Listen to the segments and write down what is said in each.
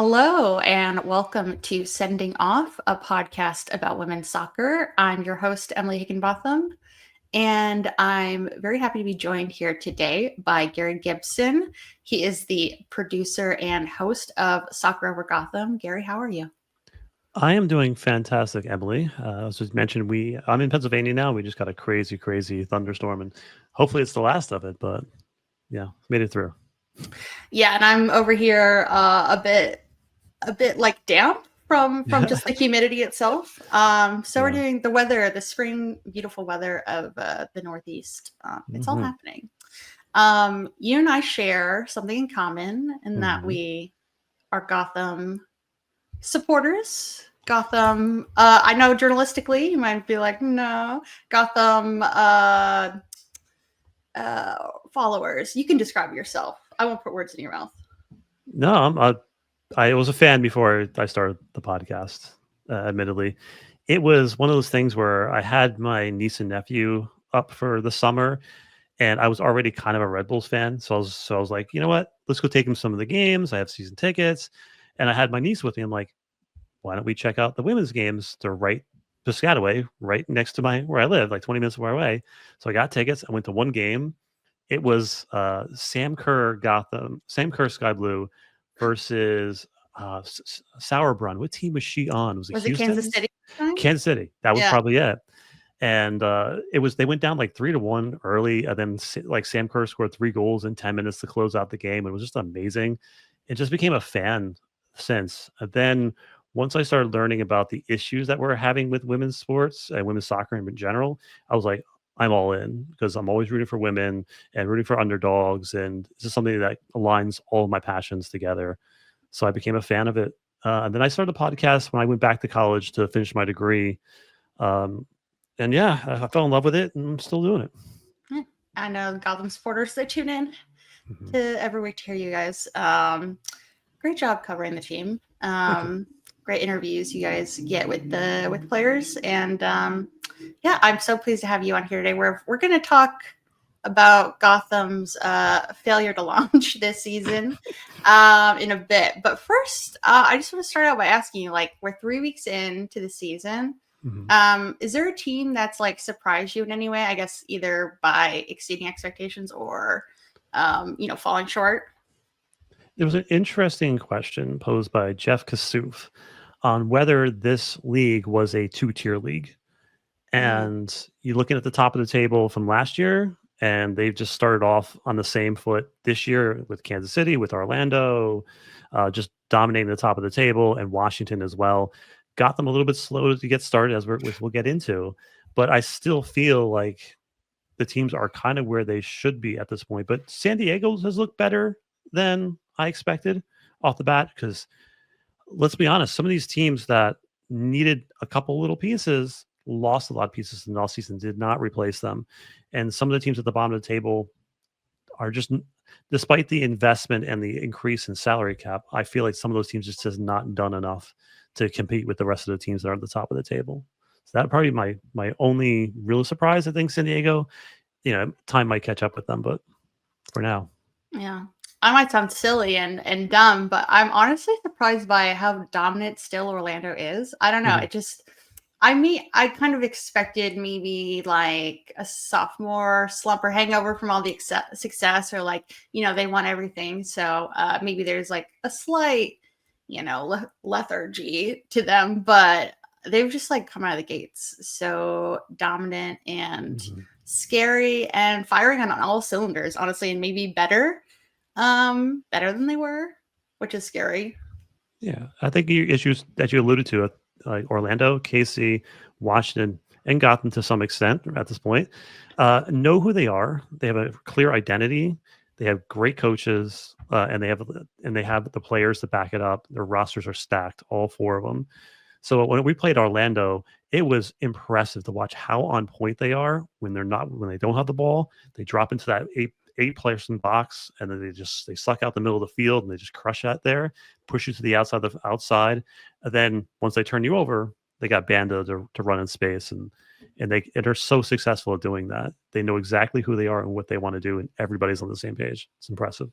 Hello, and welcome to Sending Off, a podcast about women's soccer. I'm your host, Emily Higginbotham, and I'm very happy to be joined here today by Gary Gibson. He is the producer and host of Soccer Over Gotham. Gary, how are you? I am doing fantastic, Emily. As was mentioned, I'm in Pennsylvania now. We just got a crazy, crazy thunderstorm, and hopefully it's the last of it. But yeah, made it through. Yeah, and I'm over here a bit like damp from Yeah, just the humidity itself. So we're yeah. doing the spring, beautiful weather of the Northeast. It's all hmm happening. You and I share something in common in that hmm we are Gotham supporters. Gotham, I know journalistically you might be like, no, Gotham uh, followers. You can describe yourself. I won't put words in your mouth. No, I was a fan before I started the podcast. Admittedly, it was one of those things where I had my niece and nephew up for the summer, and I was already kind of a Red Bulls fan. So I was like, you know what? Let's go take them some of the games. I have season tickets, and I had my niece with me. I'm like, why don't we check out the women's games? They're right Piscataway, right next to my where I live, like 20 minutes away. So I got tickets. I went to one game. It was Sam Kerr Sky Blue versus Sauerbrunn. What team was she on? Was it Was it Kansas Houston? City? Time? Kansas City. That was Yeah. probably it. And it was they went down like 3-1 early, and then like Sam Kerr scored 3 goals in 10 minutes to close out the game. It was just amazing. It just became a fan since. And then once I started learning about the issues that we're having with women's sports and women's soccer in general, I was like, I'm all in because I'm always rooting for women and rooting for underdogs, and this is something that aligns all of my passions together. So I became a fan of it. And then I started a podcast when I went back to college to finish my degree. Um, and yeah, I fell in love with it, and I'm still doing it. Yeah. I know Gotham supporters, they tune in Mhm. to every week to hear you guys. Great job covering the team. Thank you. Great interviews you guys get with players, and yeah, I'm so pleased to have you on here today. We're going to talk about Gotham's failure to launch this season in a bit. But first, I just want to start out by asking you, like, we're 3 weeks into the season. Mhm. Is there a team that's like surprised you in any way? I guess either by exceeding expectations or falling short. There was an interesting question posed by Jeff Kassouf on whether this league was a two-tier league. Mm. And you're looking at the top of the table from last year, and they've just started off on the same foot this year with Kansas City, with Orlando, just dominating the top of the table, and Washington as well. Got them a little bit slow to get started, as we'll get into. But I still feel like the teams are kind of where they should be at this point. But San Diego has looked better than I expected off the bat because let's be honest, some of these teams that needed a couple little pieces lost a lot of pieces in the offseason, did not replace them. And some of the teams at the bottom of the table are just, despite the investment and the increase in salary cap, I feel like some of those teams just has not done enough to compete with the rest of the teams that are at the top of the table. So that probably my only real surprise. I think San Diego, time might catch up with them, but for now. Yeah. I might sound silly and dumb, but I'm honestly surprised by how dominant still Orlando is. I don't know. Mhm. I kind of expected maybe like a sophomore slump or hangover from all the success, or like, they won everything. So maybe there's like a slight, lethargy to them, but they've just like come out of the gates so dominant and Mhm. scary and firing on all cylinders, honestly, and maybe better than they were, which is scary. Yeah, I think the issues that you alluded to, like Orlando, KC, Washington, and Gotham to some extent at this point, know who they are. They have a clear identity. They have great coaches, and they have the players to back it up. Their rosters are stacked, all four of them. So when we played Orlando, it was impressive to watch how on point they are when they don't have the ball. They drop into that eight person box, and then they suck out the middle of the field, and they just crush that there, push you to the outside. And then once they turn you over, they got Banda to run in space, and they're so successful at doing that. They know exactly who they are and what they want to do, and everybody's on the same page. It's impressive.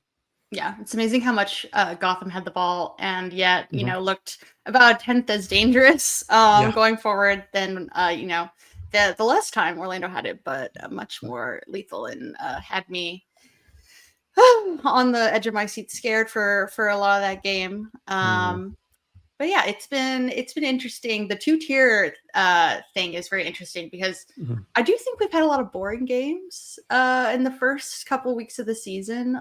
Yeah, it's amazing how much Gotham had the ball, and yet Mhm. looked about a tenth as dangerous Yeah. going forward than the last time Orlando had it, but much more lethal, and had me on the edge of my seat, scared for a lot of that game. Mhm. But yeah, it's been interesting. The two-tier thing is very interesting because Mhm. I do think we've had a lot of boring games in the first couple weeks of the season,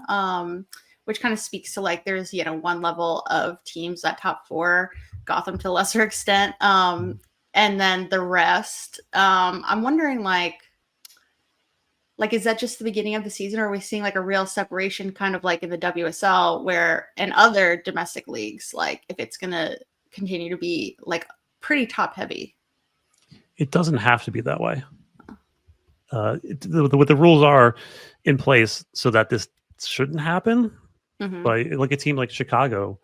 which kind of speaks to like there's one level of teams that top four, Gotham to a lesser extent, and then the rest. I'm wondering like is that just the beginning of the season, or are we seeing like a real separation, kind of like in the WSL, where in other domestic leagues, like if it's gonna continue to be like pretty top heavy? It doesn't have to be that way. What the rules are in place so that this shouldn't happen. Mm-hmm. But like a team like Chicago,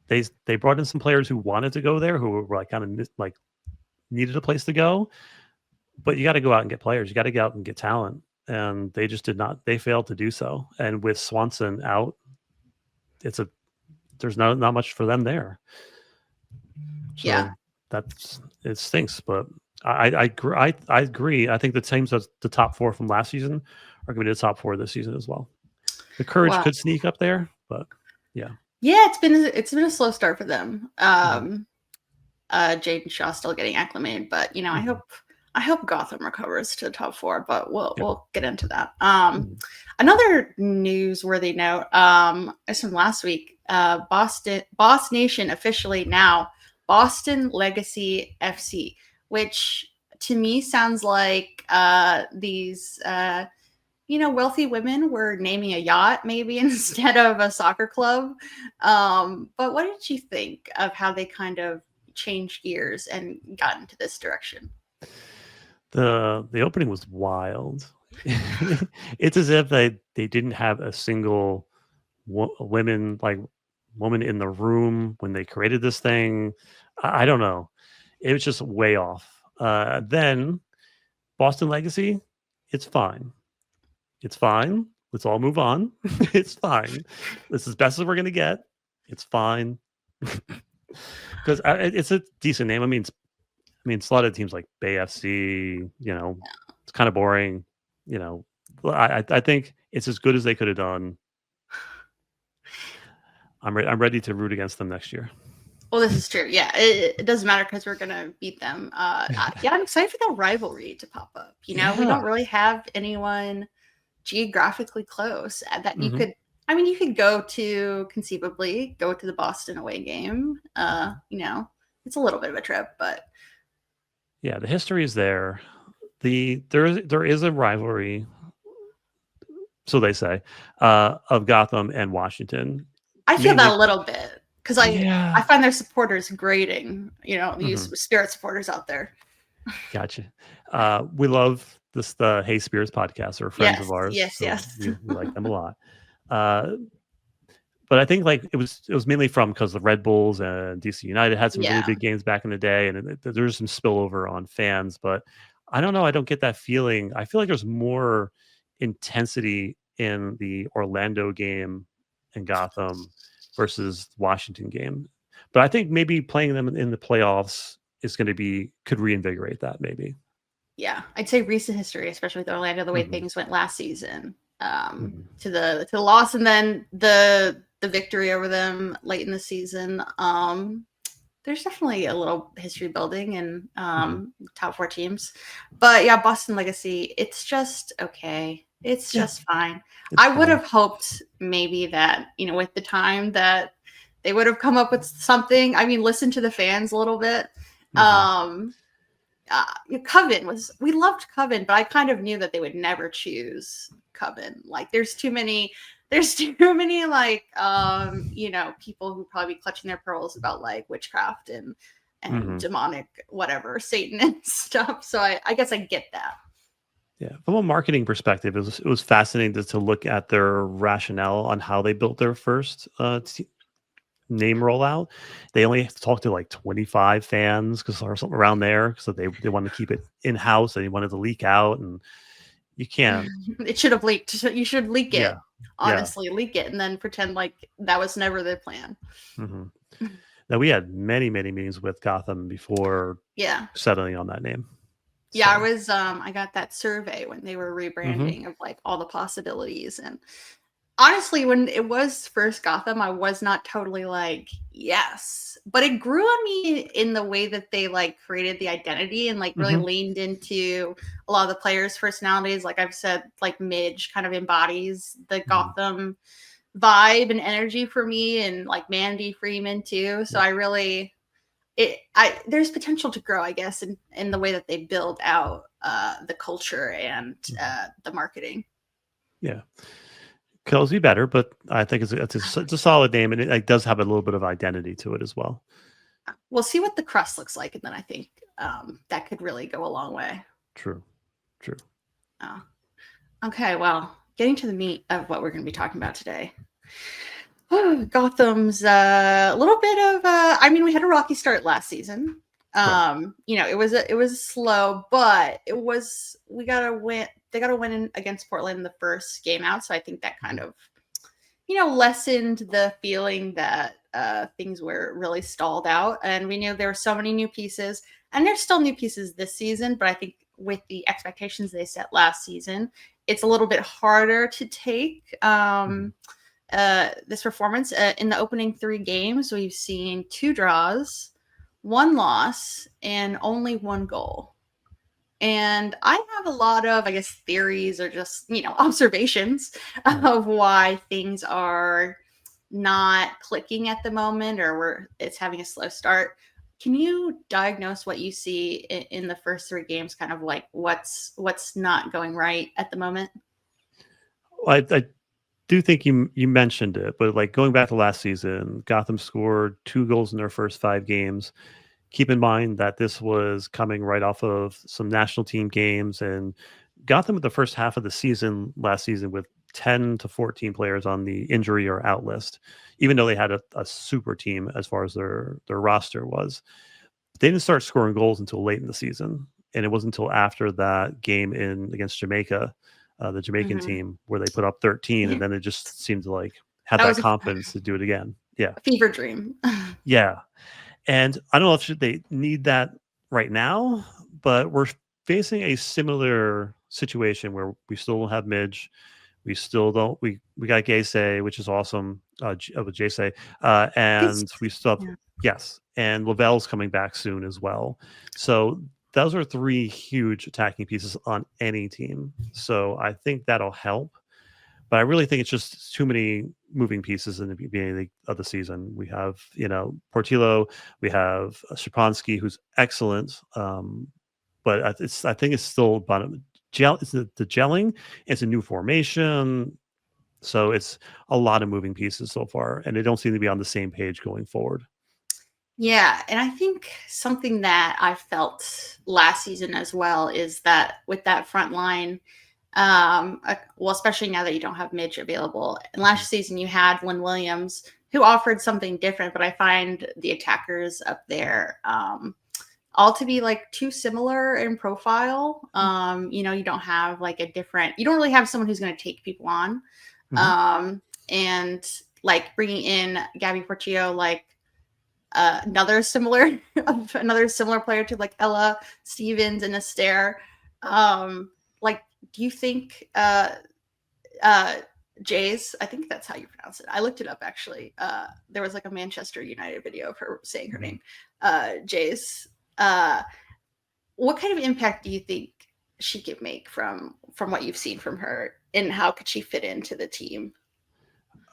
they brought in some players who wanted to go there, who were like kind of like needed a place to go. But you got to go out and get players. You got to get out and get talent, and they just did not. They failed to do so. And with Swanson out, there's not much for them there. Yeah. So it stinks. But I agree. I think the teams that's the top four from last season are going to be the top four this season as well. The Courage Wow. could sneak up there, but yeah. Yeah, it's been a slow start for them. Mhm. Jaden Shaw still getting acclimated, but Mhm. I hope Gotham recovers to the top four, but we'll Yeah. we'll get into that. Mhm. Another newsworthy note is from last week. Boss Nation officially now Boston Legacy FC, which to me sounds like these wealthy women were naming a yacht maybe instead of a soccer club. But what did you think of how they kind of changed gears and got into this direction? The opening was wild. It's as if they didn't have a single woman in the room when they created this thing. I don't know. It was just way off. Then Boston Legacy, it's fine. It's fine. Let's all move on. It's fine. This is best as we're gonna get. It's fine because it's a decent name. It's a lot of teams like Bay FC. It's kind of boring. You know, I think it's as good as they could have done. I'm ready to root against them next year. Well, this is true. Yeah, it doesn't matter because we're gonna beat them. Yeah, I'm excited for that rivalry to pop up. We don't Yeah. really have anyone geographically close that you Hmm. could. I mean, you could conceivably go to the Boston away game. It's a little bit of a trip, but Yeah, the history is there. There is a rivalry, so they say, of Gotham and Washington, I feel that mainly. a little bit because I Yeah. find their supporters grating. Hmm. These Spirit supporters out there. Gotcha. We love the Hey Spirits podcast. They're friends of Yes, ours, yes, so yes. we like them a lot. Uh, but I think like it was mainly from because the Red Bulls and DC United had some really Yeah, big games back in the day, and there's some spillover on fans. But I don't know. I don't get that feeling. I feel like there's more intensity in the Orlando game and Gotham versus Washington game. But I think maybe playing them in the playoffs is going to could reinvigorate that maybe. yeah. I'd say recent history, especially with Orlando, the way Hmm. things went last season, Hmm. to the loss and then the victory over them late in the season. There's definitely a little history building in Hmm. top four teams, but yeah, Boston Legacy. It's just okay. It's Yeah, just fine. it's I would fine. have hoped maybe that with the time that they would have come up with something. I mean, listen to the fans a little bit. Hmm. Um, Coven we loved Coven, but I kind of knew that they would never choose Coven. Like there's too many like people who probably be clutching their pearls about like witchcraft and Hmm. demonic whatever Satan and stuff. So I guess I get that. Yeah, from a marketing perspective, it was fascinating to look at their rationale on how they built their first name rollout. They only talked to like 25 fans or something around there, so they wanted to keep it in house and they wanted to leak out. And You can't. It should have leaked. You should leak it. Yeah. Honestly, leak it and then pretend like that was never the plan. Hmm. Now, we had many, many meetings with Gotham before settling on that name. Yeah, So. I was I got that survey when they were rebranding of like all the possibilities, and honestly, when it was first Gotham, I was not totally like, yes. But it grew on me in the way that they like created the identity and like really leaned into a lot of the players' personalities. Like I've said, like Midge kind of embodies the Gotham vibe and energy for me, and like Mandy Freeman too. So I really there's potential to grow, I guess, in the way that they build out the culture and the marketing. Yeah. Could always be better, but I think it's a solid name, and it does have a little bit of identity to it as well. We'll see what the crust looks like, and then I think that could really go a long way. True. Oh. Okay, well, getting to the meat of what we're going to be talking about today. Gotham's a little bit of I mean, we had a rocky start last season. It was slow, but we got to win. They got to win against Portland in the first game out, so I think that kind of lessened the feeling that things were really stalled out. And we knew there were so many new pieces, and there's still new pieces this season, but I think with the expectations they set last season, it's a little bit harder to take this performance. In the opening 3 games, we've seen 2 draws, 1 loss, and only 1 goal. And I have a lot of, I guess, theories or just, observations of why things are not clicking at the moment, or it's having a slow start. Can you diagnose what you see in the first 3 games, kind of like what's not going right at the moment? I do think you mentioned it, but like going back to last season, Gotham scored 2 goals in their first 5 games. Keep in mind that this was coming right off of some national team games, and Gotham with the first half of the season last season with 10 to 14 players on the injury or out list, even though they had a super team as far as their roster was. They didn't start scoring goals until late in the season, and it wasn't until after that game against Jamaica, the Jamaican team, where they put up 13, and then it just seemed to like have that confidence to do it again. Yeah, a fever dream. Yeah. And I don't know if they need that right now, but we're facing a similar situation where we still don't have Midge. We still don't. We got Gaysay, which is awesome. Jaysay, and we still have yes, and Lavelle's coming back soon as well. So those are 3 huge attacking pieces on any team. So I think that'll help. But I really think it's just too many moving pieces in the beginning of the season. We have, Portillo, we have Shapansky, who's excellent, but I think it's still about it's the gelling. It's a new formation, so it's a lot of moving pieces so far, and they don't seem to be on the same page going forward. Yeah, and I think something that I felt last season as well is that with that front line. Well, especially now that you don't have Midge available. And last season you had Lynn Williams, who offered something different, but I find the attackers up there all to be like too similar in profile. You don't have like you don't really have someone who's going to take people on. And like bringing in Gabby Portillo, like another similar player to like Ella Stevens and Astaire. Do you think Jays, I think that's how you pronounce it. I looked it up actually. There was like a Manchester United video of her saying her name. Jays. What kind of impact do you think she could make from what you've seen from her, and how could she fit into the team?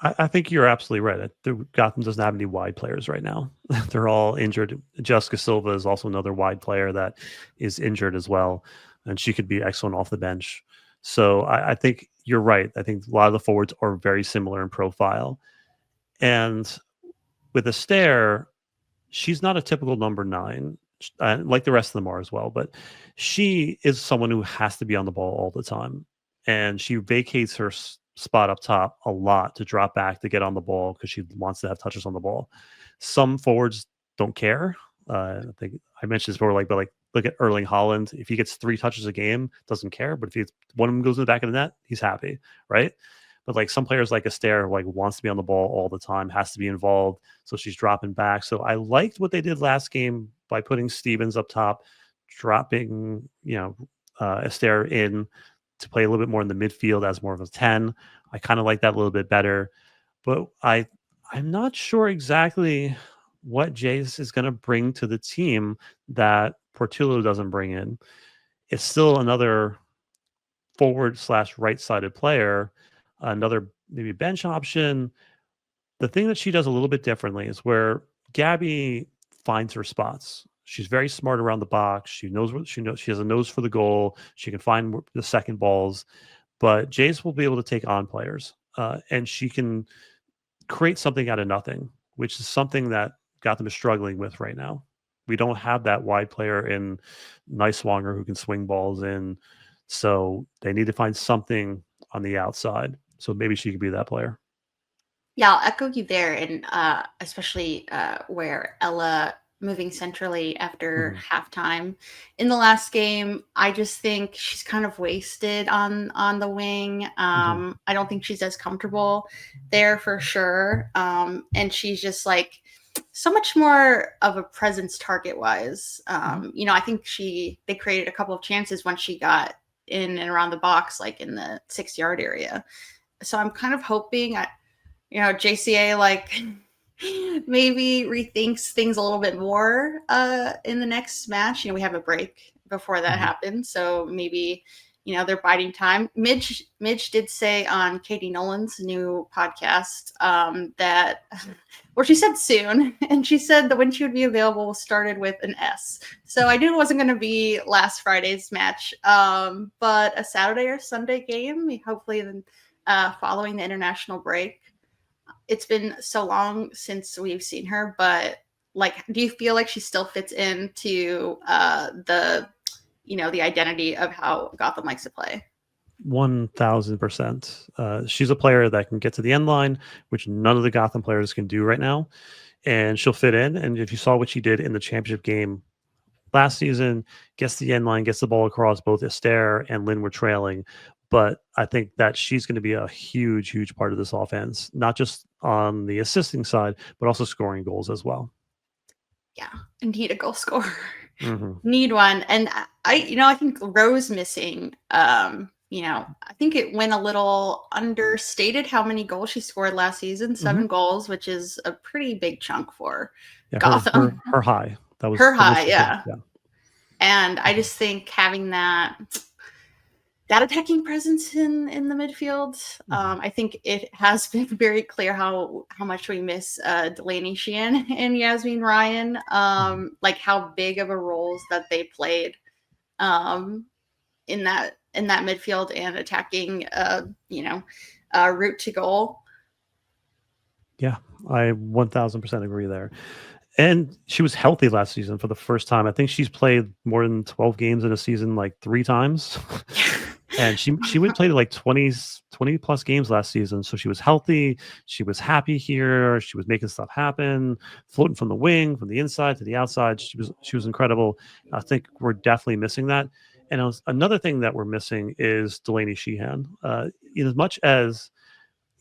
I think you're absolutely right. Gotham doesn't have any wide players right now. They're all injured. Jessica Silva is also another wide player that is injured as well, and she could be excellent off the bench. So I think you're right. I think a lot of the forwards are very similar in profile. And with Astaire, she's not a typical number 9, like the rest of them are as well, but she is someone who has to be on the ball all the time. And she vacates her spot up top a lot to drop back to get on the ball because she wants to have touches on the ball. Some forwards don't care. I think I mentioned this before, but look at Erling Haaland. If he gets 3 touches a game, doesn't care. But if one of them goes in the back of the net, he's happy, right? But like some players like Astaire like wants to be on the ball all the time, has to be involved. So she's dropping back. So I liked what they did last game by putting Stevens up top, dropping, Astaire in to play a little bit more in the midfield as more of a 10. I kind of like that a little bit better. But I'm not sure exactly what Jace is going to bring to the team that Portillo doesn't bring in. It's still another forward/right-sided player, another maybe bench option. The thing that she does a little bit differently is where Gabby finds her spots. She's very smart around the box. She knows what she knows. She has a nose for the goal. She can find the second balls. But Jace will be able to take on players, and she can create something out of nothing, which is something that Gotham is struggling with right now. We don't have that wide player in Niswanger who can swing balls in. So they need to find something on the outside. So maybe she could be that player. Yeah, I'll echo you there, and especially where Ella moving centrally after halftime in the last game. I just think she's kind of wasted on the wing. I don't think she's as comfortable there for sure, and she's just like so much more of a presence target wise. I think they created a couple of chances when she got in and around the box, like in the 6-yard area. So I'm kind of hoping JCA like maybe rethinks things a little bit more in the next match. We have a break before that happens, so maybe they're biding time. Midge did say on Katie Nolan's new podcast that, well, she said soon, and she said that when she would be available started with an S. So I knew it wasn't going to be last Friday's match, but a Saturday or Sunday game, hopefully following the international break. It's been so long since we've seen her, but like, do you feel like she still fits into the identity of how Gotham likes to play? 1000%. She's a player that can get to the end line, which none of the Gotham players can do right now, and she'll fit in. And if you saw what she did in the championship game last season, gets the end line, gets the ball across. Both Astaire and Lynn were trailing. But I think that she's going to be a huge, huge part of this offense, not just on the assisting side, but also scoring goals as well. Yeah, need a goal scorer. Need one. And I think Rose missing, I think it went a little understated how many goals she scored last season. 7 goals, which is a pretty big chunk for Gotham. Her high. That was her high, yeah. And I just think having that attacking presence in the midfield, I think it has been very clear how much we miss Delaney Sheehan and Yasmin Ryan, like how big of a roles that they played in that midfield and attacking route to goal. Yeah, I 1000% agree there. And she was healthy last season for the first time. I think she's played more than 12 games in a season like 3 times. And she would play like 20 plus games last season. So she was healthy. She was happy here. She was making stuff happen, floating from the wing, from the inside to the outside. She was incredible. I think we're definitely missing that. And another thing that we're missing is Delaney Sheehan. As much as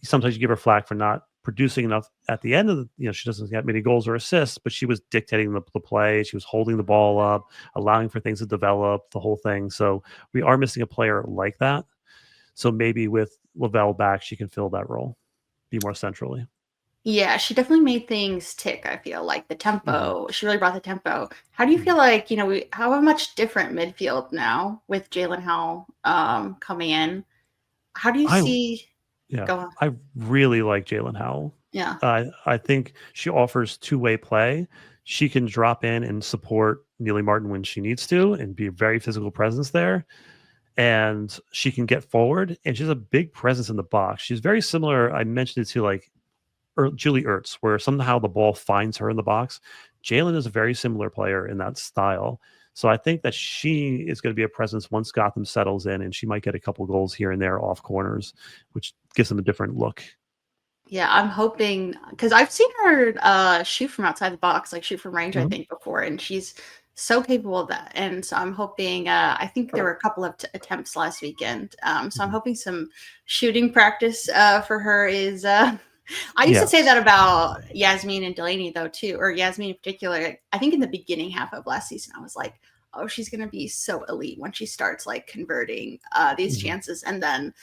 sometimes you give her flack for not producing enough at the end of she doesn't get many goals or assists, but she was dictating the play. She was holding the ball up, allowing for things to develop, the whole thing. So we are missing a player like that. So maybe with Lavelle back, she can fill that role, be more centrally. Yeah, she definitely made things tick. I feel like the tempo, she really brought the tempo. How do you feel like, we have a much different midfield now with Jalen Howell coming in? How do you see... Yeah, I really like Jalen Howell. Yeah. I think she offers two-way play. She can drop in and support Neely Martin when she needs to and be a very physical presence there. And she can get forward, and she's a big presence in the box. She's very similar. I mentioned it to like Julie Ertz, where somehow the ball finds her in the box. Jalen is a very similar player in that style. So I think that she is going to be a presence once Gotham settles in, and she might get a couple goals here and there off corners, which gives them a different look. Yeah, I'm hoping, because I've seen her shoot from outside the box, like shoot from range, I think, before, and she's so capable of that. And so I'm hoping, I think there were a couple of attempts last weekend. So I'm hoping some shooting practice for her is. I used to say that about Yasmin and Delaney, though, too, or Yasmin in particular. I think in the beginning half of last season, I was like, oh, she's going to be so elite when she starts like converting these chances. And then,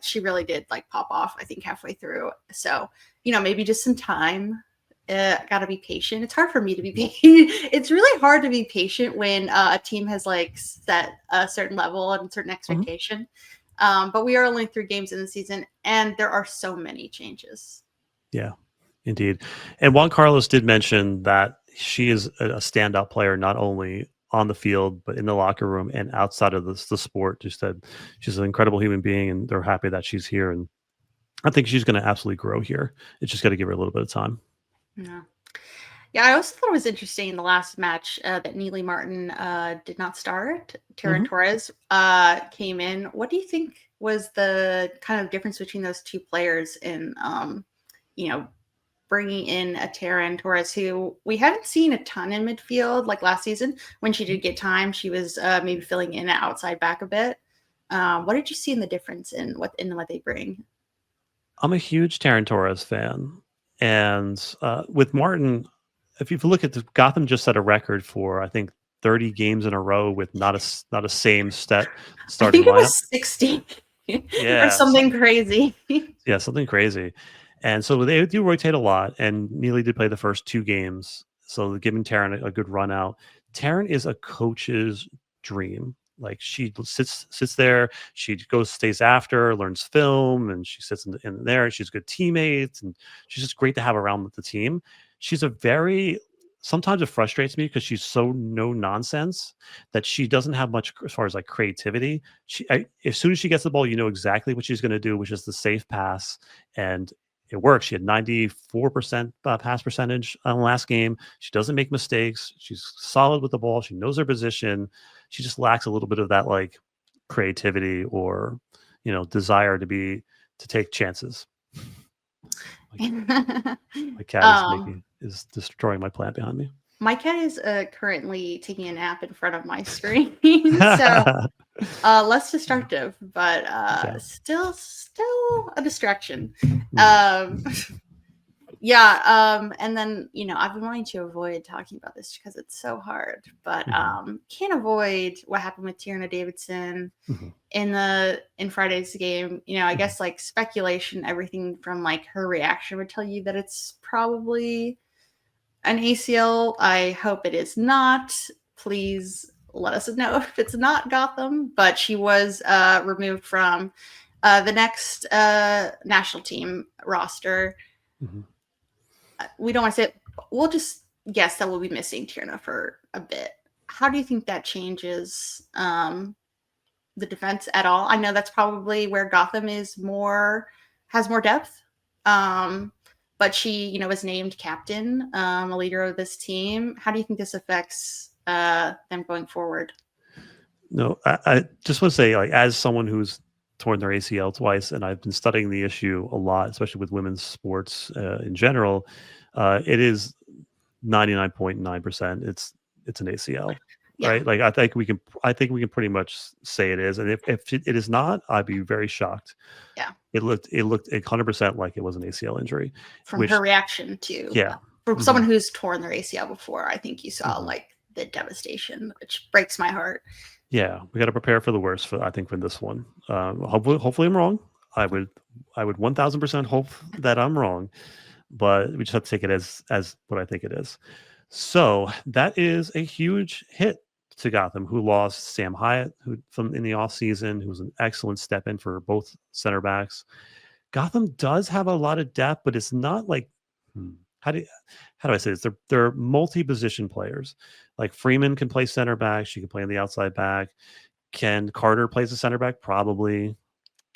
she really did like pop off, I think, halfway through. So, maybe just some time. Gotta be patient. It's hard for me to be patient. It's really hard to be patient when a team has like set a certain level and certain expectation. But we are only 3 games in the season, and there are so many changes. Yeah, indeed. And Juan Carlos did mention that she is a standout player, not only on the field, but in the locker room and outside of the sport. Just that she's an incredible human being, and they're happy that she's here. And I think she's going to absolutely grow here. It's just got to give her a little bit of time. Yeah. Yeah, I also thought it was interesting in the last match that Neely Martin did not start. Taryn Torres came in. What do you think was the kind of difference between those two players in, bringing in a Taryn Torres who we haven't seen a ton in midfield like last season? When she did get time, she was maybe filling in at outside back a bit. What did you see in the difference in what they bring? I'm a huge Taryn Torres fan. And with Martin, if you look at Gotham just set a record for, I think, 30 games in a row with not a same starting I think it lineup. was 60 or something crazy. Yeah, something crazy. And so they do rotate a lot. And Neely did play the first 2 games, so giving Taryn a good run out. Taryn is a coach's dream. Like, she sits there, she stays after, learns film, and she sits in there. She's good teammates, and she's just great to have around with the team. She's sometimes it frustrates me because she's so no nonsense that she doesn't have much as far as like creativity. As soon as she gets the ball, you know exactly what she's going to do, which is the safe pass, and it works. She had 94% pass percentage on last game. She doesn't make mistakes. She's solid with the ball. She knows her position. She just lacks a little bit of that like creativity or desire to take chances. My cat is destroying my plant behind me. My cat is currently taking a nap in front of my screen, so less destructive, but still a distraction. And then I've been wanting to avoid talking about this because it's so hard, but can't avoid what happened with Tierna Davidson in Friday's game. I guess like speculation, everything from like her reaction would tell you that it's probably an ACL. I hope it is not. Please let us know if it's not Gotham. But she was removed from the next national team roster. We don't want to say it. We'll just guess that we'll be missing Tierna for a bit. How do you think that changes the defense at all? I know that's probably where Gotham has more depth. But she, was named captain, a leader of this team. How do you think this affects them going forward? No, I just want to say, like, as someone who's torn their ACL twice, and I've been studying the issue a lot, especially with women's sports in general, it is 99.9%. It's an ACL, right? Like, I think we can pretty much say it is. And if it is not, I'd be very shocked. Yeah. It looked 100% like it was an ACL injury. From her reaction to from someone who's torn their ACL before, I think you saw like the devastation, which breaks my heart. Yeah, we got to prepare for the worst. For this one, hopefully I'm wrong. I would 1000% hope that I'm wrong, but we just have to take it as what I think it is. So that is a huge hit to Gotham, who lost Sam Hyatt, who from in the offseason, who was an excellent step in for both center backs. Gotham does have a lot of depth, but it's not like how do I say this? They're multi-position players. Like Freeman can play center back, she can play on the outside back. Ken Carter plays the center back, probably.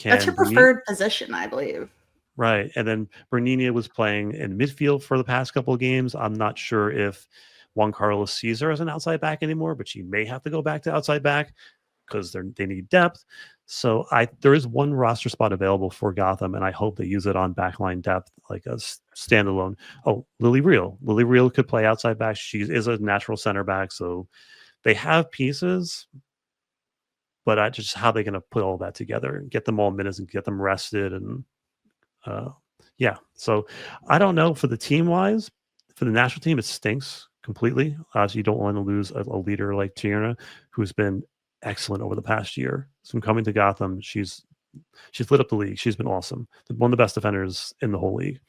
That's her preferred position, I believe. Right. And then Bernini was playing in midfield for the past couple of games. I'm not sure if Juan Carlos sees her as an outside back anymore, but she may have to go back to outside back. because they need depth. So there is one roster spot available for Gotham, and I hope they use it on backline depth, like a standalone. Oh, Lily Real. Lily Real could play outside back. She is a natural center back, so they have pieces, but just how they're going to put all that together and get them all minutes and get them rested. And yeah, so I don't know for the team wise. For the national team, it stinks completely. So you don't want to lose a leader like Tierna, who's been excellent over the past year. So coming to Gotham, she's lit up the league. She's been awesome. One of the best defenders in the whole league.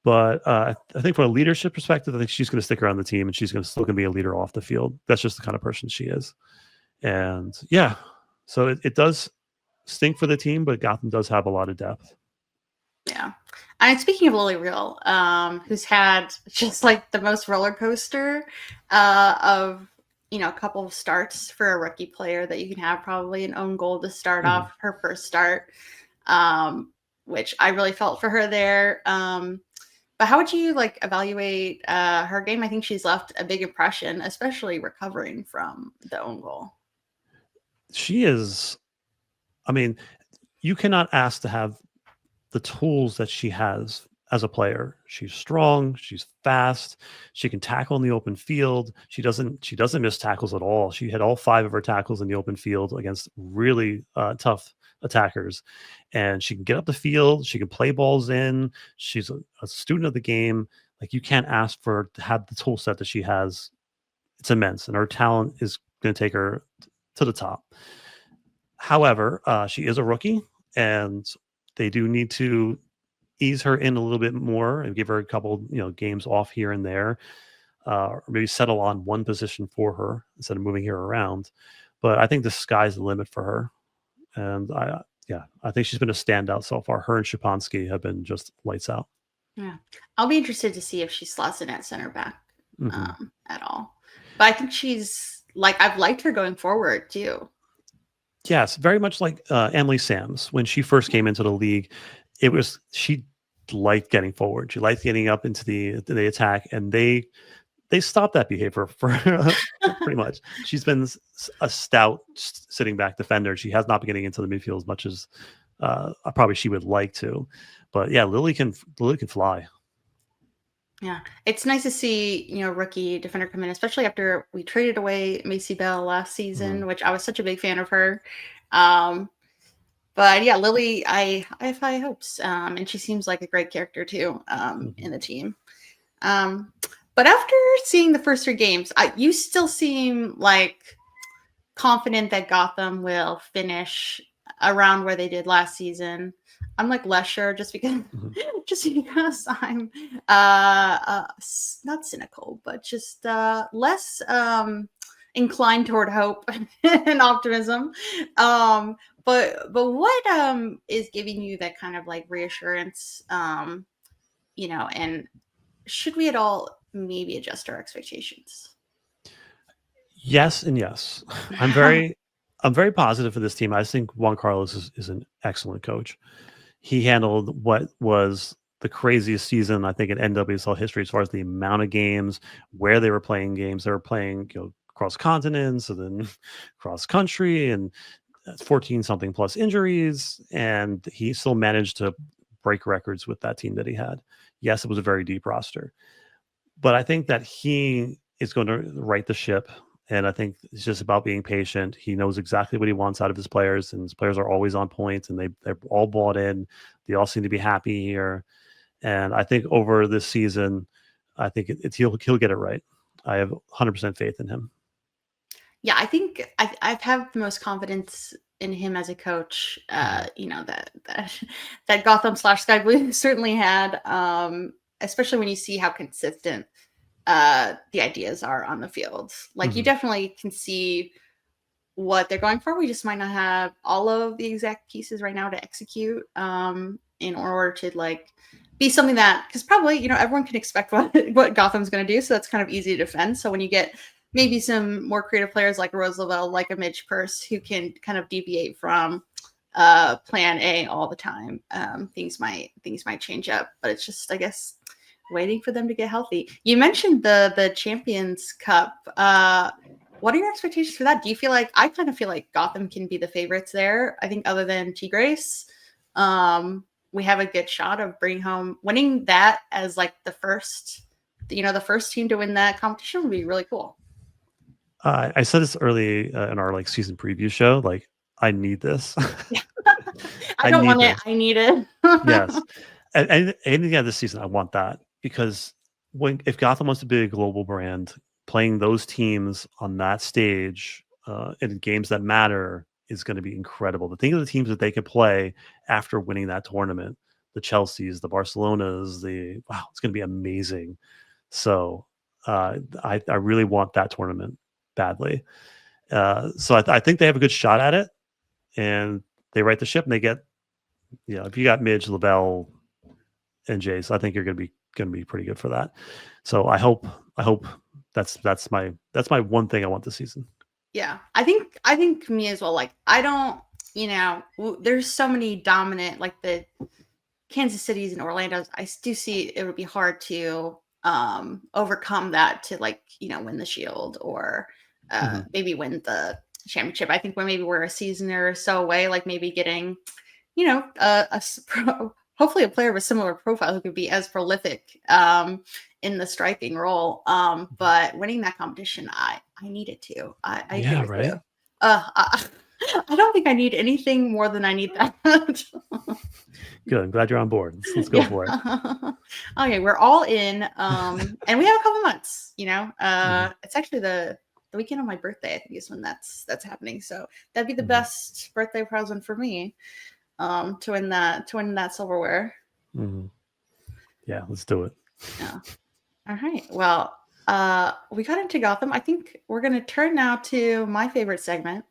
But I think from a leadership perspective, I think she's going to stick around the team and she's still going to be a leader off the field. That's just the kind of person she is. And yeah, so it does stink for the team, but Gotham does have a lot of depth. Yeah. And speaking of Lily Real, who's had just like the most roller coaster of, a couple of starts for a rookie player that you can have, probably an own goal to start off her first start, which I really felt for her there. But how would you evaluate her game? I think she's left a big impression, especially recovering from the own goal. She is, you cannot ask to have the tools that she has as a player. She's strong, she's fast, she can tackle in the open field. She doesn't miss tackles at all. She had all 5 of her tackles in the open field against really tough attackers, and she can get up the field. She can play balls in. She's a student of the game. You can't ask for her to have the tool set that she has. It's immense, and her talent is going to take her to the top. However, she is a rookie, and they do need to ease her in a little bit more and give her a couple, games off here and there, or maybe settle on one position for her instead of moving her around. But I think the sky's the limit for her. And I think she's been a standout so far. Her and Shapansky have been just lights out. Yeah. I'll be interested to see if she slots in at center back at all. But I think she's I've liked her going forward too. Yes, very much like Emily Sams. When she first came into the league, she liked getting forward. She liked getting up into the attack, and they stopped that behavior for pretty much. She's been a stout sitting back defender. She has not been getting into the midfield as much as probably she would like to. But yeah, Lily can fly. Yeah, it's nice to see, rookie defender come in, especially after we traded away Macy Bell last season, which I was such a big fan of her. But yeah, Lily, I have high hopes, and she seems like a great character too in the team. But after seeing the first 3 games, you still seem confident that Gotham will finish around where they did last season. I'm less sure just because I'm not cynical, but just less inclined toward hope and optimism. But what is giving you that kind of reassurance? And should we at all maybe adjust our expectations? Yes and yes. I'm very positive for this team. I think Juan Carlos is an excellent coach. He handled what was the craziest season, I think, in NWSL history as far as the amount of games, where they were playing games. They were playing, cross continents and then cross country, and 14-something plus injuries, and he still managed to break records with that team that he had. Yes, it was a very deep roster, but I think that he is going to right the ship. And I think it's just about being patient. He knows exactly what he wants out of his players, and his players are always on point, and they're all bought in. They all seem to be happy here. And I think over this season, I think he'll get it right. I have 100% faith in him. Yeah, I think I've had the most confidence in him as a coach. That Gotham / Sky Blue certainly had, especially when you see how consistent the ideas are on the field. You definitely can see what they're going for. We just might not have all of the exact pieces right now to execute in order to be something that, because probably everyone can expect what Gotham's going to do, so that's kind of easy to defend. So when you get maybe some more creative players like a Rose Lavelle, like a Midge Purce, who can kind of deviate from plan A all the time, things might change up. But it's just, I guess, waiting for them to get healthy. You mentioned the Champions Cup. what are your expectations for that? Do you feel like, I kind of feel like Gotham can be the favorites there? I think other than T Grace, we have a good shot of winning that as like the first team to win that competition would be really cool. I said this early in our like season preview show. Like, I need this. I don't want it. I need it. Yes, and yeah, this season I want that, because if Gotham wants to be a global brand, playing those teams on that stage in games that matter is going to be incredible. To think of the teams that they could play after winning that tournament, the Chelseas, the Barcelonas, it's going to be amazing. So I really want that tournament badly. So I think they have a good shot at it, and they right the ship, and they get, if you got Midge, Lavelle, and Jace, I think you're going to be pretty good for that. So I hope that's my one thing I want this season. Yeah, I think me as well. Like, I don't, there's so many dominant, like the Kansas Cities and Orlando's. I do see it would be hard to overcome that to, like, win the Shield or maybe win the championship. I think maybe we're a season or so away, like maybe getting, hopefully a player with similar profile who could be as prolific in the striking role. But winning that competition, I need it to. I agree with right. you. I don't think I need anything more than I need that. Good. I'm glad you're on board. Let's go for it. Okay, we're all in. And we have a couple months, It's actually the weekend of my birthday, I think, is when that's happening. So that'd be the best birthday present for me, to win that silverware. Yeah, let's do it. Yeah. All right. Well, we got into Gotham. I think we're going to turn now to my favorite segment,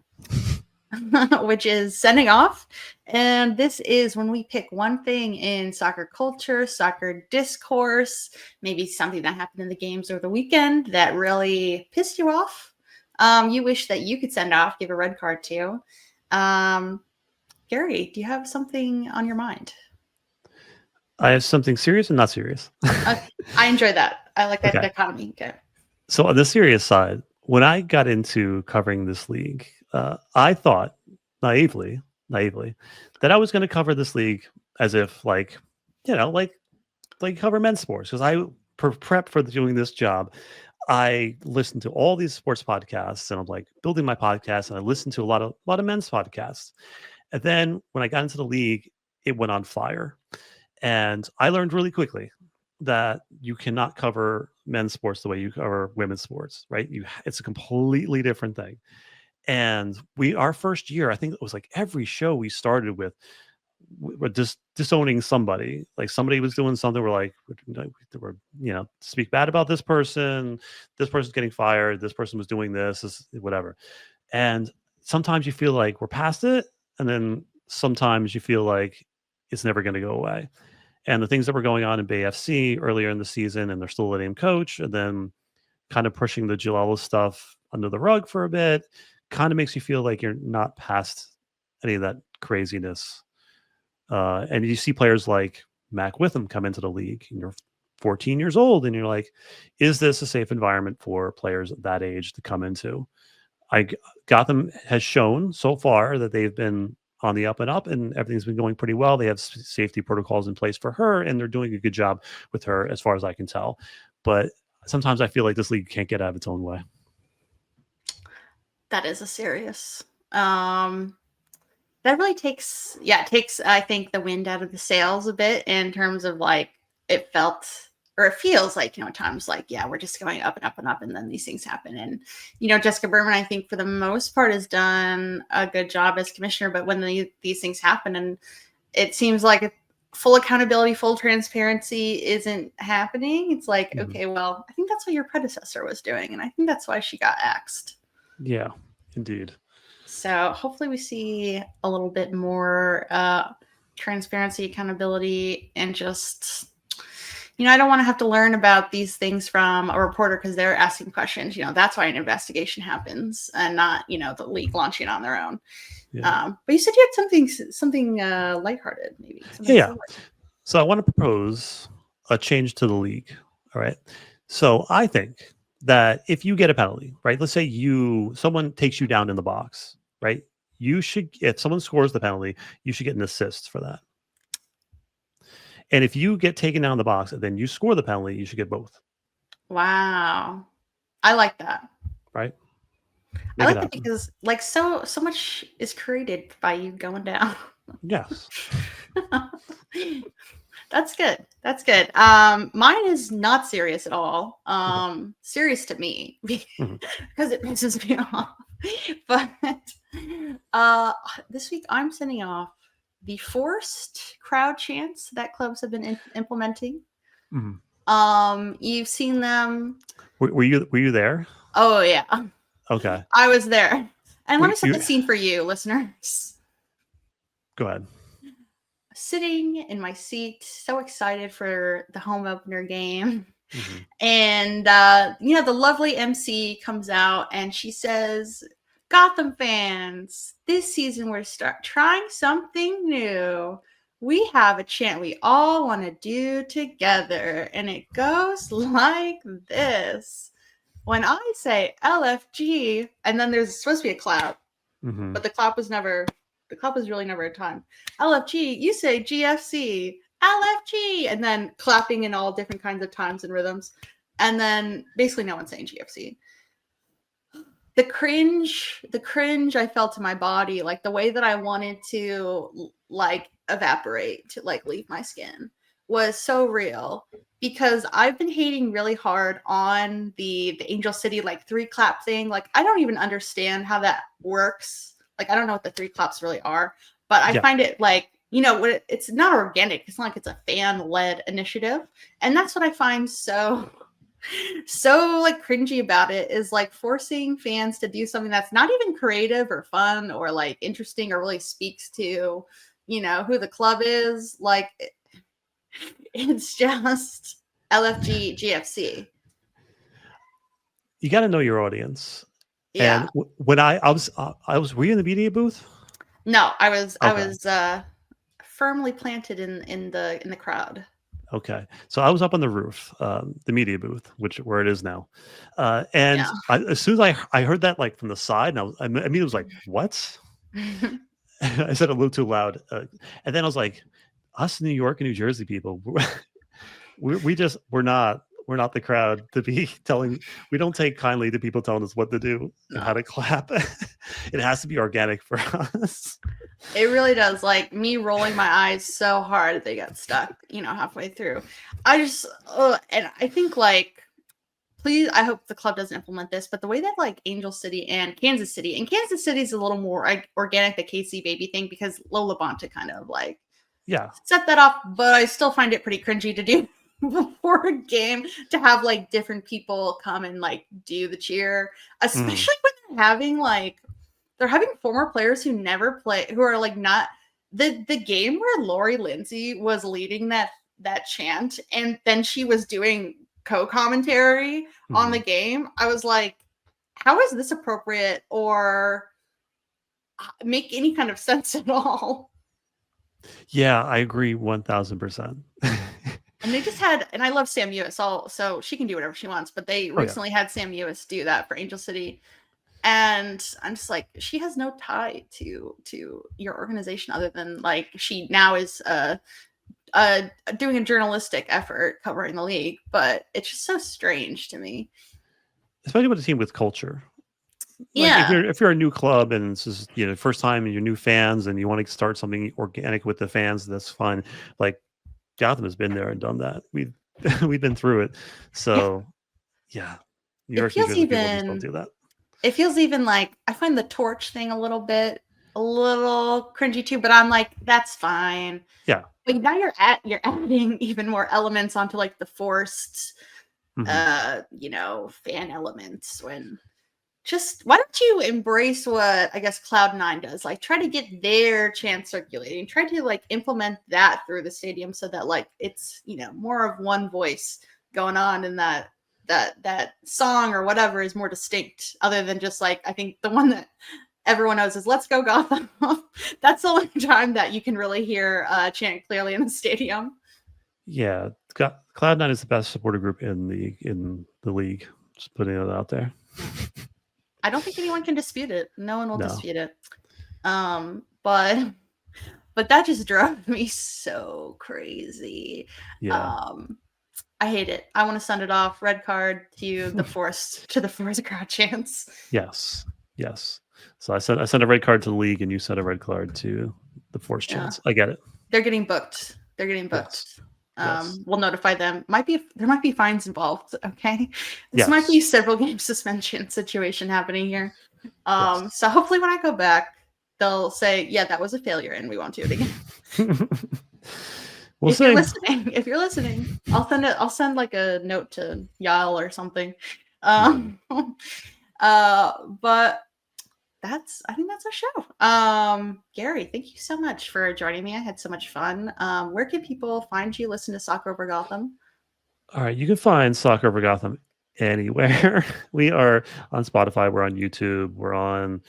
which is sending off. And this is when we pick one thing in soccer culture, soccer discourse, maybe something that happened in the games over the weekend that really pissed you off. You wish that you could send off, give a red card to. Gary, do you have something on your mind? I have something serious and not serious. I enjoy that. I like that dichotomy. Okay. So on the serious side, when I got into covering this league, I thought naively that I was going to cover this league as if like cover men's sports, because I prep for doing this job. I listened to all these sports podcasts, and I'm like building my podcast, and I listened to a lot of men's podcasts. And then when I got into the league, it went on fire. And I learned really quickly that you cannot cover men's sports the way you cover women's sports, right? It's a completely different thing. And our first year, I think it was like every show we started with, we're just disowning somebody. Like somebody was doing something, we're speak bad about this person's getting fired, this person was doing this, whatever. And sometimes you feel like we're past it, and then sometimes you feel like it's never going to go away. And the things that were going on in Bay FC earlier in the season, and they're still letting him coach, and then kind of pushing the Jalala stuff under the rug for a bit, kind of makes you feel like you're not past any of that craziness. And you see players like Mac Witham come into the league, and you're 14 years old, and you're like, is this a safe environment for players at that age to come into? Gotham has shown so far that they've been on the up and up, and everything's been going pretty well. They have safety protocols in place for her, and they're doing a good job with her as far as I can tell. But sometimes I feel like this league can't get out of its own way. That is a serious, that really takes, I think, the wind out of the sails a bit, in terms of like, it feels like, at times like, we're just going up and up and up, and then these things happen. And, Jessica Berman, I think for the most part has done a good job as commissioner, but when these things happen and it seems like full accountability, full transparency isn't happening, it's like, okay, well, I think that's what your predecessor was doing. And I think that's why she got axed. Yeah, indeed. So hopefully we see a little bit more transparency, accountability, and just, I don't want to have to learn about these things from a reporter because they're asking questions. That's why an investigation happens, and not, the league launching on their own. Yeah. But you said you had something lighthearted, maybe. Yeah. So I want to propose a change to the league. All right. So I think that if you get a penalty, right? Let's say someone takes you down in the box, right? If someone scores the penalty, you should get an assist for that. And if you get taken down in the box and then you score the penalty, you should get both. Wow. I like that. Right? I like it because like so much is created by you going down. Yes. That's good. That's good. Mine is not serious at all. Serious to me because it pisses me off. But this week I'm sending off the forced crowd chants that clubs have been implementing. You've seen them. Were you there? Oh yeah. Okay. I was there. And let me set the scene for you, listeners. Go ahead. Sitting in my seat, so excited for the home opener game. And, the lovely MC comes out and she says, Gotham fans, this season we're trying something new. We have a chant we all want to do together. And it goes like this. When I say LFG, and then there's supposed to be a clap, but the clap was really never a time. LFG, you say GFC, LFG, and then clapping in all different kinds of times and rhythms. And then basically no one's saying GFC. The cringe I felt in my body, like the way that I wanted to like evaporate, to like leave my skin, was so real. Because I've been hating really hard on the Angel City like 3 clap thing. Like I don't even understand how that works. Like I don't know what the 3 claps really are, but I find it like, it's not organic. It's not like it's a fan-led initiative. And that's what I find so like cringy about it, is like forcing fans to do something that's not even creative or fun or like interesting or really speaks to, who the club is. Like it's just LFG GFC. You got to know your audience. Yeah. And when I was, were you in the media booth? No, I was firmly planted in the crowd. Okay, so I was up on the roof, the media booth, where it is now, and as soon as I heard that like from the side, and I mean it was like, what? I said it a little too loud, and then I was like, us New York and New Jersey people, we're not the crowd to be telling. We don't take kindly to people telling us what to do and how to clap. It has to be organic for us. It really does. Like me rolling my eyes so hard they got stuck, halfway through. And I think like, please, I hope the club doesn't implement this, but the way that like Angel City and Kansas City is a little more organic, the KC baby thing, because Lola Bonta kind of like set that off, but I still find it pretty cringy to do before a game, to have like different people come and like do the cheer, especially when they're having former players who never play, who are like not the game where Lori Lindsay was leading that chant, and then she was doing co-commentary on the game. I was like, how is this appropriate or make any kind of sense at all? Yeah, I agree 1000%. And they just had, and I love Sam Ewis, so she can do whatever she wants, but they recently had Sam Ewis do that for Angel City. And I'm just like, she has no tie to your organization other than like she now is doing a journalistic effort covering the league. But it's just so strange to me. Especially with a team with culture. Yeah. Like if you're a new club and this is first time and you're new fans and you want to start something organic with the fans, that's fine. Like Gotham has been there and done that. We've been through it. So yeah. New York people just don't do that. It feels even like, I find the torch thing a little cringy too, but I'm like, that's fine. Yeah. But now you're adding even more elements onto like the forced fan elements, when just, why don't you embrace what I guess Cloud9 does? Like try to get their chant circulating, try to like implement that through the stadium so that like it's, more of one voice going on, and that song or whatever is more distinct, other than just like, I think the one that everyone knows is "Let's Go Gotham." That's the only time that you can really hear chant clearly in the stadium. Yeah, Cloud9 is the best supporter group in the league. Just putting it out there. I don't think anyone can dispute it. No one will No. dispute it. But that just drove me so crazy. Yeah. I hate it. I want to send it off. Red card to the forced crowd chance. Yes. So I sent a red card to the league, and you sent a red card to the force chance. I get it. They're getting booked. Yes. We'll notify them. There might be fines involved. Okay, this Yes. might be several game suspension situation happening here. So hopefully when I go back, they'll say, yeah, that was a failure, and we won't do it again. We'll see. If you're listening, I'll send like a note to Yael or something. But I think that's our show. Gary, thank you so much for joining me. I had so much fun. Where can people find you? Listen to Soccer Over Gotham. All right, you can find Soccer Over Gotham anywhere. We are on Spotify. We're on YouTube. We're on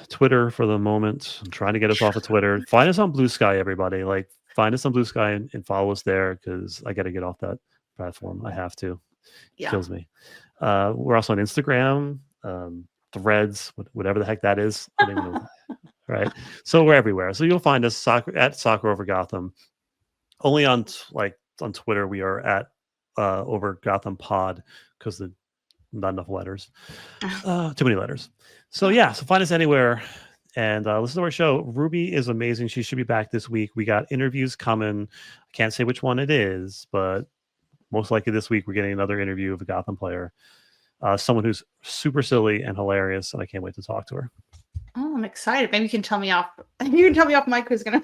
Twitter for the moment. I'm trying to get us off of Twitter. Find us on Blue Sky, everybody. Like, find us on Blue Sky and follow us there, because I got to get off that platform. I have to. It kills me. We're also on Instagram, Threads, whatever the heck that is. I don't even know. Right. So we're everywhere. So you'll find us at Soccer Over Gotham. Only on Twitter we are at Over Gotham Pod, because not enough letters. Too many letters. So yeah, so find us anywhere and listen to our show. Ruby is amazing. She should be back this week. We got interviews coming. I can't say which one it is, but most likely this week we're getting another interview of a Gotham player. Someone who's super silly and hilarious, and I can't wait to talk to her. Oh, I'm excited. Maybe you can tell me off. You can tell me off mic who's gonna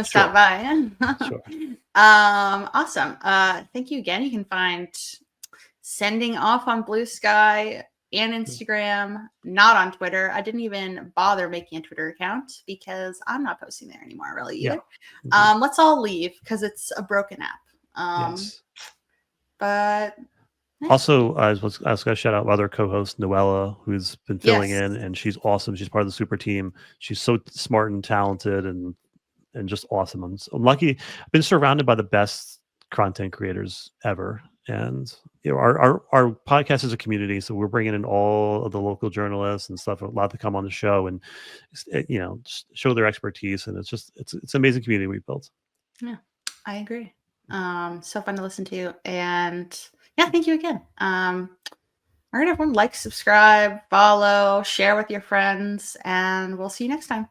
stop by. Sure. Awesome. Thank you again. You can find Sending Off on Blue Sky and Instagram, not on Twitter. I didn't even bother making a Twitter account because I'm not posting there anymore, really either. Yeah. Let's all leave because it's a broken app. Yes. But also, I was going to shout out my other co-host, Noella, who's been filling in, and she's awesome. She's part of the super team. She's so smart and talented and just awesome. I'm lucky. I've been surrounded by the best content creators ever. And our podcast is a community, so we're bringing in all of the local journalists and stuff, a lot to come on the show and show their expertise. And it's an amazing community we've built. Yeah, I agree. So fun to listen to, and yeah, thank you again. All right, everyone, like, subscribe, follow, share with your friends, and we'll see you next time.